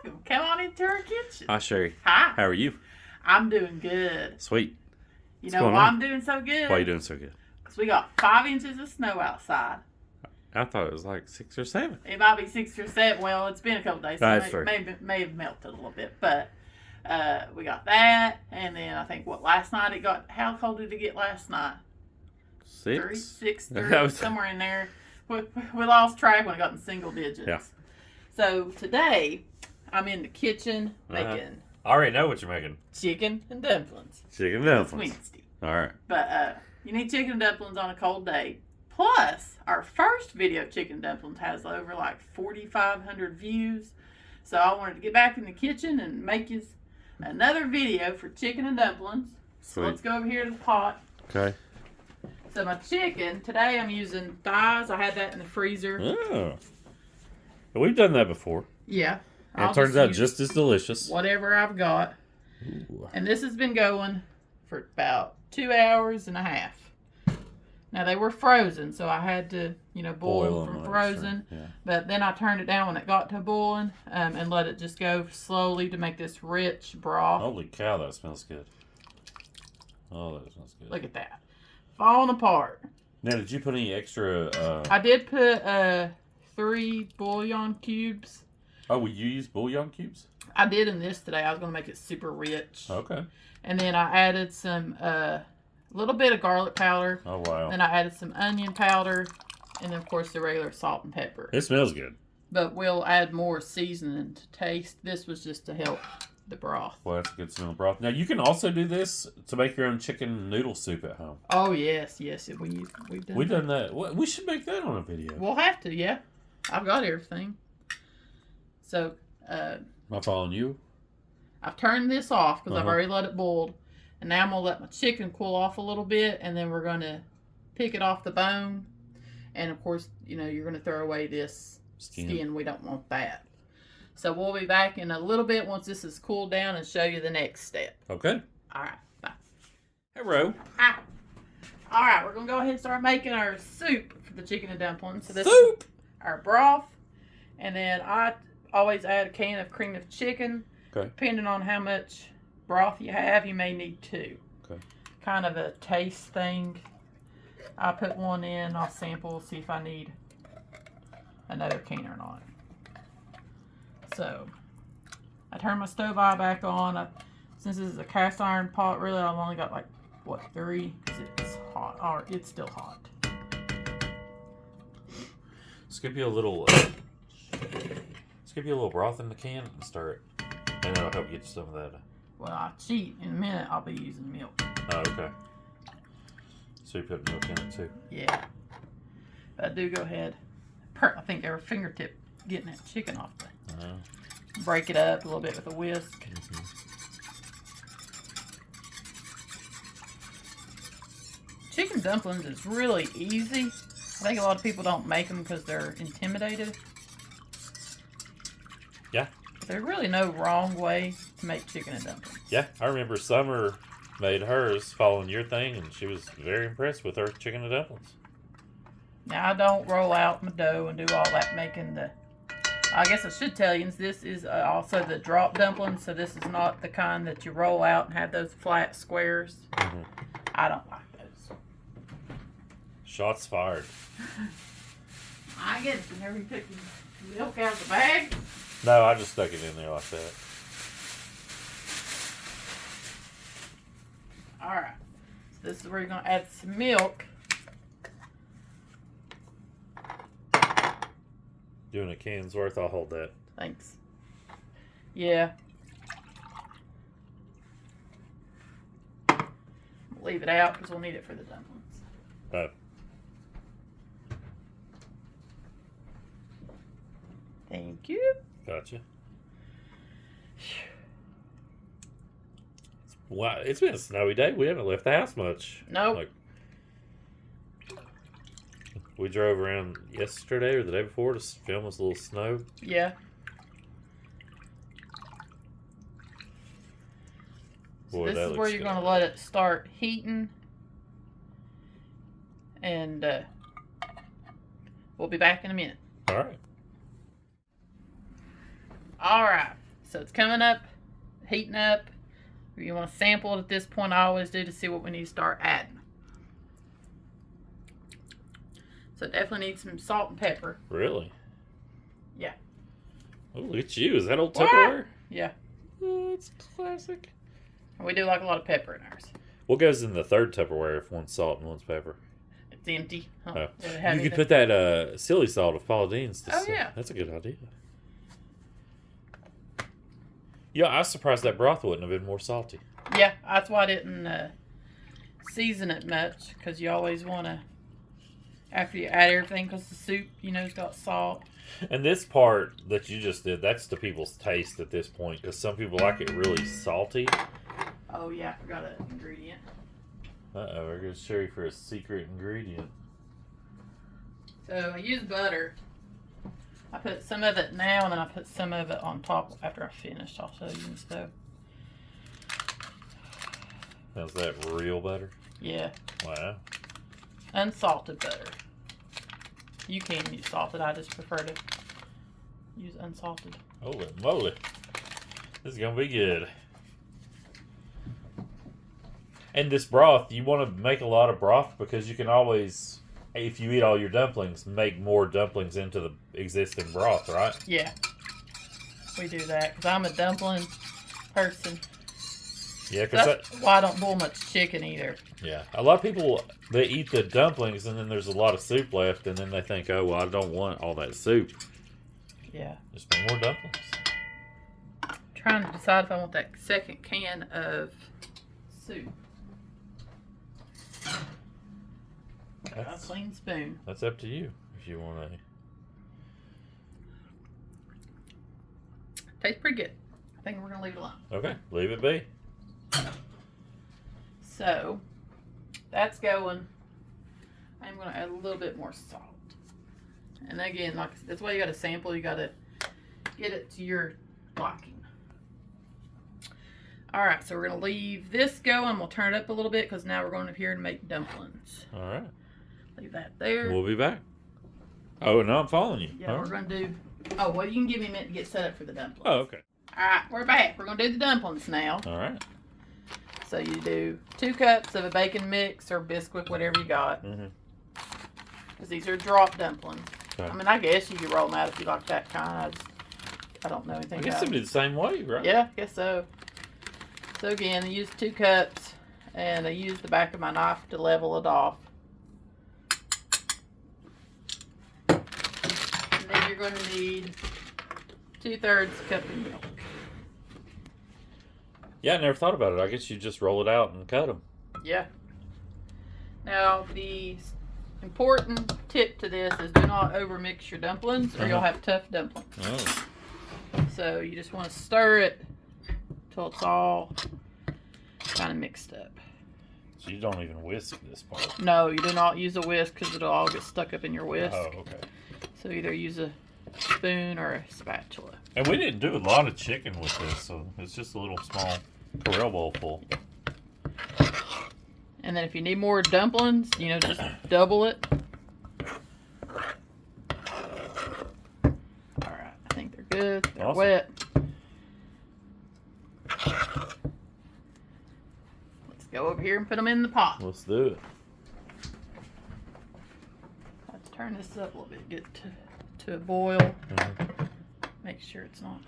welcome. Come on into our kitchen. Hi, Sherry. Hi. How are you? I'm doing good. Sweet. You know why I'm doing so good? Why are you doing so good? Because we got 5 inches of snow outside. I thought it was like 6 or 7. It might be 6 or 7. Well, it's been a couple days, so That's it may have melted a little bit. But we got that, and then I think last night it got. How cold did it get last night? 6? 3, somewhere in there. We lost track when it got in single digits. Yeah. So today, I'm in the kitchen making. I already know what you're making. Chicken and dumplings. Chicken dumplings. It's Wednesday. All right. But you need chicken and dumplings on a cold day. Plus, our first video of chicken and dumplings has over like 4,500 views. So I wanted to get back in the kitchen and make you another video for chicken and dumplings. So let's go over here to the pot. Okay. So my chicken, today I'm using thighs. I had that in the freezer. Oh. We've done that before. Yeah. And it turns out just as delicious. Whatever I've got. Ooh. And this has been going for about 2 hours and a half. Now they were frozen, so I had to, boil them from frozen. Sure. Yeah. But then I turned it down when it got to boiling and let it just go slowly to make this rich broth. Holy cow, that smells good. Oh, that smells good. Look at that. Falling apart. Now, did you put any extra... I did put 3 bouillon cubes. Oh, will you use bouillon cubes? I did in this today. I was going to make it super rich. Okay. And then I added some... little bit of garlic powder. Oh, wow. Then I added some onion powder. And then, of course, the regular salt and pepper. It smells good. But we'll add more seasoning to taste. This was just to help the broth. Well, that's a good smelling broth. Now, you can also do this to make your own chicken noodle soup at home. Oh, yes. We've done that. Well, we should make that on a video. We'll have to, yeah. I've got everything. So, Am I following you? I've turned this off because I've already let it boil. And now I'm going to let my chicken cool off a little bit. And then we're going to pick it off the bone. And, of course, you're going to throw away this skin. We don't want that. So we'll be back in a little bit once this is cooled down and show you the next step. Okay. All right. Bye. Hello. Hi. All right. We're going to go ahead and start making our soup for the chicken and dumplings. So this Soup! is our broth. And then I always add a can of cream of chicken. Okay. Depending on how much broth you have, you may need 2. Okay. Kind of a taste thing. I put 1 in. I'll sample, see if I need another can or not. So, I turn my stove eye back on. Since this is a cast iron pot, really, I've only got 3, because it's hot. Or it's still hot. Skip you a little broth in the can and stir it. And that'll help get you some of that. Well, I cheat. In a minute, I'll be using milk. Oh, okay. So you put milk in it too? Yeah. But I do go ahead. I think every fingertip getting that chicken off the... Break it up a little bit with a whisk. Mm-hmm. Chicken dumplings is really easy. I think a lot of people don't make them because they're intimidated. Yeah. But there's really no wrong way to make chicken and dumplings. Yeah, I remember Summer made hers following your thing, and she was very impressed with her chicken and dumplings. Now, I don't roll out my dough and do all that making the... I guess I should tell you, this is also the drop dumpling, so this is not the kind that you roll out and have those flat squares. Mm-hmm. I don't like those. Shots fired. I guess whenever you took the milk out of the bag. No, I just stuck it in there like that. Alright, so this is where you're going to add some milk. Doing a can's worth, I'll hold that. Thanks. Yeah. Leave it out because we'll need it for the dumplings. Oh. Thank you. Gotcha. Wow, it's been a snowy day. We haven't left the house much. Nope. We drove around yesterday or the day before to film this little snow. Yeah. Boy, so this is where you're going to let it start heating. And we'll be back in a minute. All right. All right. So it's coming up, heating up. If you want to sample it at this point, I always do to see what we need to start adding. So it definitely needs some salt and pepper. Really? Yeah. Oh, look at you. Is that old Tupperware? Yeah. Oh, it's classic. We do like a lot of pepper in ours. What goes in the third Tupperware if one's salt and one's pepper? It's empty. Huh? Oh. Does it have You could anything? put that silly salt of Paula Deen's. Yeah. That's a good idea. Yeah, I was surprised that broth wouldn't have been more salty. Yeah, that's why I didn't season it much, because you always want to, after you add everything, because the soup, you know, has got salt. And this part that you just did, that's to people's taste at this point, because some people like it really salty. Oh, yeah, I forgot an ingredient. Uh-oh, we're going to show you for a secret ingredient. So I use butter. I put some of it now, and then I put some of it on top after I finish. I'll show you in the stove. Is that real butter? Yeah. Wow. Unsalted butter. You can use salted. I just prefer to use unsalted. Holy moly. This is going to be good. And this broth, you want to make a lot of broth because you can always, if you eat all your dumplings, make more dumplings into the existing broth, right? Yeah. We do that because I'm a dumpling person. Yeah, because That's why I don't boil much chicken either. Yeah, a lot of people, they eat the dumplings and then there's a lot of soup left and then they think, oh, well, I don't want all that soup. Yeah. Just make more dumplings. Trying to decide if I want that second can of soup. A clean spoon. That's up to you if you want to. Tastes pretty good. I think we're going to leave it alone. Okay, leave it be. So, that's going. I'm going to add a little bit more salt. And again, like that's why you got to sample. You got to get it to your liking. All right, so we're going to leave this going. We'll turn it up a little bit because now we're going up here to make dumplings. All right. Leave that there. We'll be back. Oh, no, I'm following you. Yeah, we're going to do. Oh, well, you can give me a minute to get set up for the dumplings. Oh, okay. All right, we're back. We're going to do the dumplings now. All right. So you do 2 cups of a bacon mix or Bisquick, whatever you got. Because these are drop dumplings. Okay. I mean, I guess you could roll them out if you like that kind. I don't know anything I guess about it'd be the same way, right? Yeah, I guess so. So again, I used 2 cups, and I used the back of my knife to level it off. And then you're going to need 2/3 cup of milk. Yeah, I never thought about it. I guess you just roll it out and cut them. Yeah. Now, the important tip to this is do not overmix your dumplings or you'll have tough dumplings. Oh. So you just want to stir it till it's all kind of mixed up. So you don't even whisk this part. No, you do not use a whisk because it'll all get stuck up in your whisk. Oh, okay. So either use a spoon or a spatula. And we didn't do a lot of chicken with this, so it's just a little small Corel bowl full. And then if you need more dumplings, you know, just double it. Alright, I think they're good. They're Awesome. wet. Let's go over here and put them in the pot. Let's do it. Let's turn this up a little bit, get to a boil. Make sure it's not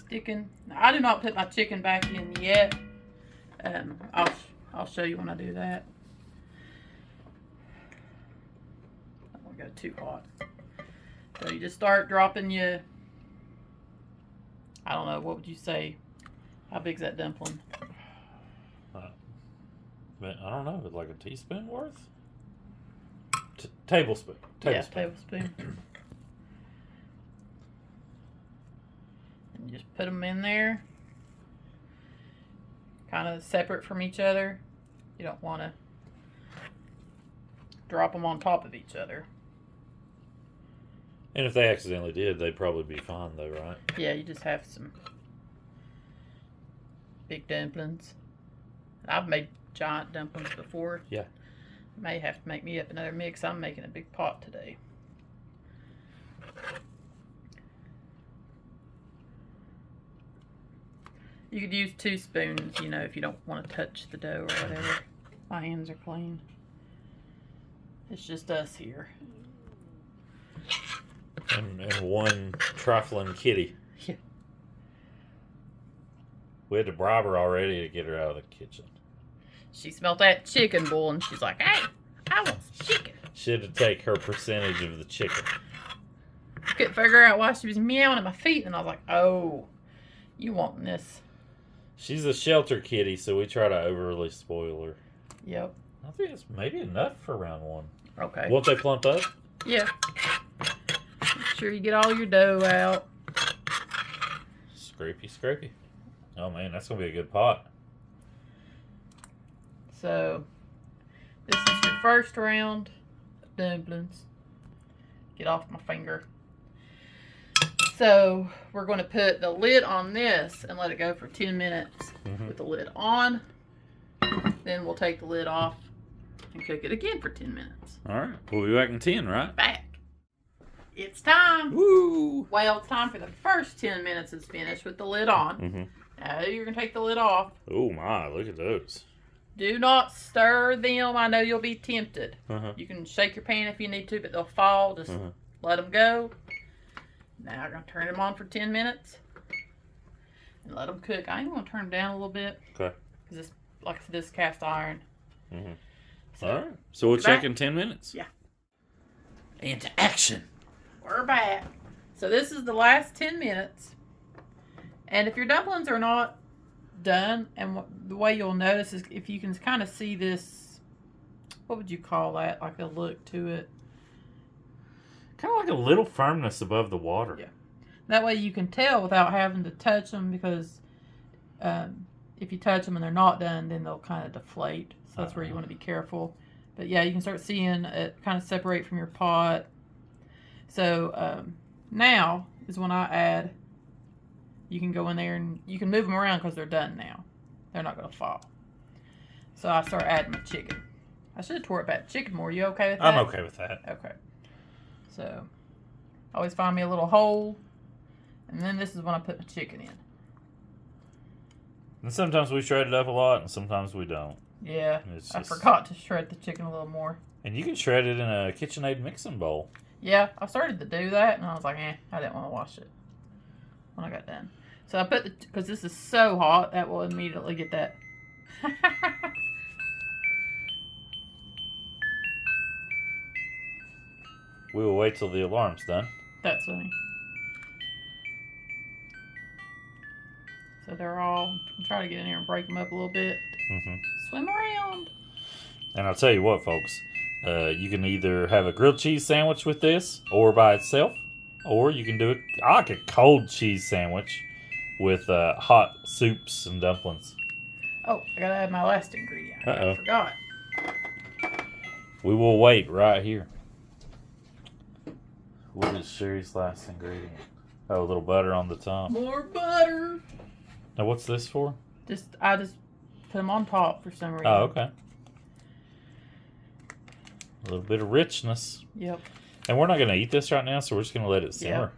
sticking. Now, I do not put my chicken back in yet. I'll show you when I do that. I don't want to go too hot. So you just start dropping your, I don't know, what would you say? How big's that dumpling? I don't know, like a teaspoon worth? Tablespoon. Yeah, tablespoon. And just put them in there. Kind of separate from each other. You don't want to drop them on top of each other. And if they accidentally did, they'd probably be fine though, right? Yeah, you just have some big dumplings. I've made giant dumplings before. Yeah. May have to make me up another mix. I'm making a big pot today. You could use 2 spoons, you know, if you don't want to touch the dough or whatever. My hands are clean. It's just us here. And one trifling kitty. Yeah. We had to bribe her already to get her out of the kitchen. She smelled that chicken bowl and she's like, hey, I want chicken. She had to take her percentage of the chicken. Couldn't figure out why she was meowing at my feet, and I was like, oh, you want this. She's a shelter kitty, so we try to overly spoil her. Yep. I think it's maybe enough for round 1. Okay. Won't they plump up? Yeah. Make sure you get all your dough out. Scrapey, scrapey. Oh man, that's gonna be a good pot. So, this is your first round of dumplings. Get off my finger. So, we're going to put the lid on this and let it go for 10 minutes with the lid on. Then we'll take the lid off and cook it again for 10 minutes. Alright, we'll be back in 10, right? Back. It's time. Woo! Well, it's time for the first 10 minutes is finished with the lid on. Now, you're going to take the lid off. Oh my, look at those. Do not stir them. I know you'll be tempted. You can shake your pan if you need to, but they'll fall. Just let them go. Now I'm going to turn them on for 10 minutes and let them cook. I am going to turn them down a little bit. Okay. Because it's, like I said, this cast iron. So, all right. So we'll check in 10 minutes. Yeah. Into action. We're back. So this is the last 10 minutes. And if your dumplings are not done, and the way you'll notice is if you can kind of see this, what would you call that? Like a look to it. Kind of like a little firmness above the water. Yeah. That way you can tell without having to touch them, because if you touch them and they're not done, then they'll kind of deflate. So that's where you want to be careful. But yeah, you can start seeing it kind of separate from your pot. So now is when I add, you can go in there and you can move them around because they're done now. They're not going to fall. So I start adding my chicken. I should have tore it back chicken more. You okay with that? I'm okay with that. Okay. So, always find me a little hole. And then this is when I put the chicken in. And sometimes we shred it up a lot, and sometimes we don't. Yeah, I forgot to shred the chicken a little more. And you can shred it in a KitchenAid mixing bowl. Yeah, I started to do that, and I was like, I didn't want to wash it when I got done. So I put because this is so hot, that will immediately get that. We will wait till the alarm's done. That's funny. So they're all, try to get in here and break them up a little bit. Swim around. And I'll tell you what, folks. You can either have a grilled cheese sandwich with this, or by itself. Or you can do it, I like a cold cheese sandwich with hot soups and dumplings. Oh, I gotta add my last ingredient. I forgot. We will wait right here. What is Sherry's last ingredient? Oh, a little butter on the top. More butter. Now, what's this for? I just put them on top for some reason. Oh, okay. A little bit of richness. Yep. And we're not going to eat this right now, so we're just going to let it simmer. Yep.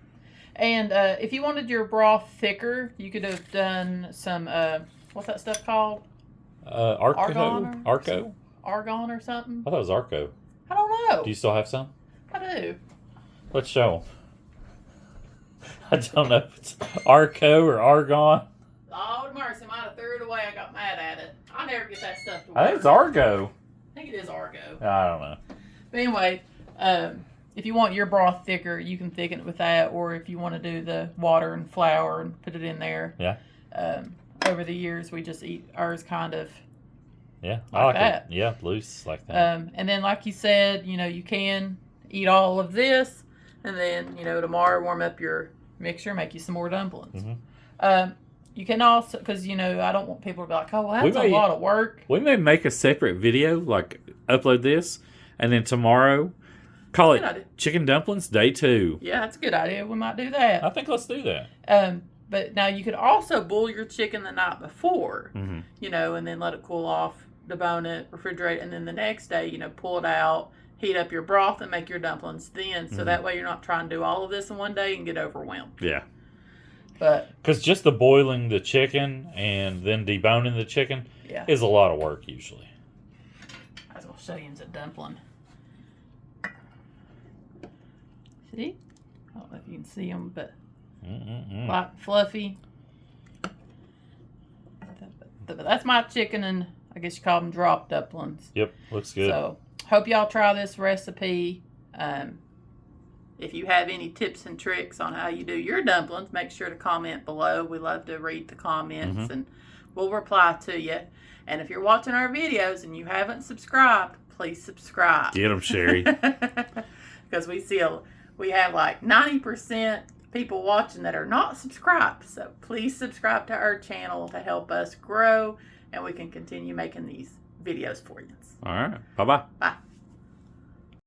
And if you wanted your broth thicker, you could have done some, what's that stuff called? Argo? Argon or something? I thought it was Arco. I don't know. Do you still have some? I do. Let's show them. I don't know if it's Arco or Argon. Lord mercy, I might have threw it away. I got mad at it. I never get that stuff to work. I think it's Argo. I think it is Argo. I don't know. But anyway, if you want your broth thicker, you can thicken it with that. Or if you want to do the water and flour and put it in there. Yeah. Over the years, we just eat ours kind of. Yeah, like I like that. it. Yeah, loose like that. And then, like you said, you can eat all of this, and then tomorrow warm up your mixture, make you some more dumplings. You can also, because I don't want people to be like, oh, well, that's a lot of work. We may make a separate video, like upload this, and then tomorrow call it Chicken Dumplings Day 2. Yeah, that's a good idea. We might do that. I think let's do that. But now you could also boil your chicken the night before, and then let it cool off, debone it, refrigerate, and then the next day, pull it out, heat up your broth, and make your dumplings then. So that way you're not trying to do all of this in one day and get overwhelmed. Yeah. But because just the boiling the chicken and then deboning the chicken yeah, is a lot of work usually. I was gonna show you a dumpling. See? I don't know if you can see them, but light, fluffy. But that's my chicken and I guess you call them drop dumplings. Yep, looks good. So hope y'all try this recipe. If you have any tips and tricks on how you do your dumplings, make sure to comment below. We love to read the comments and we'll reply to you. And if you're watching our videos and you haven't subscribed, please subscribe. Get them, Sherry. Because we have like 90% people watching that are not subscribed. So please subscribe to our channel to help us grow and we can continue making these videos for you. All right. Bye-bye. Bye.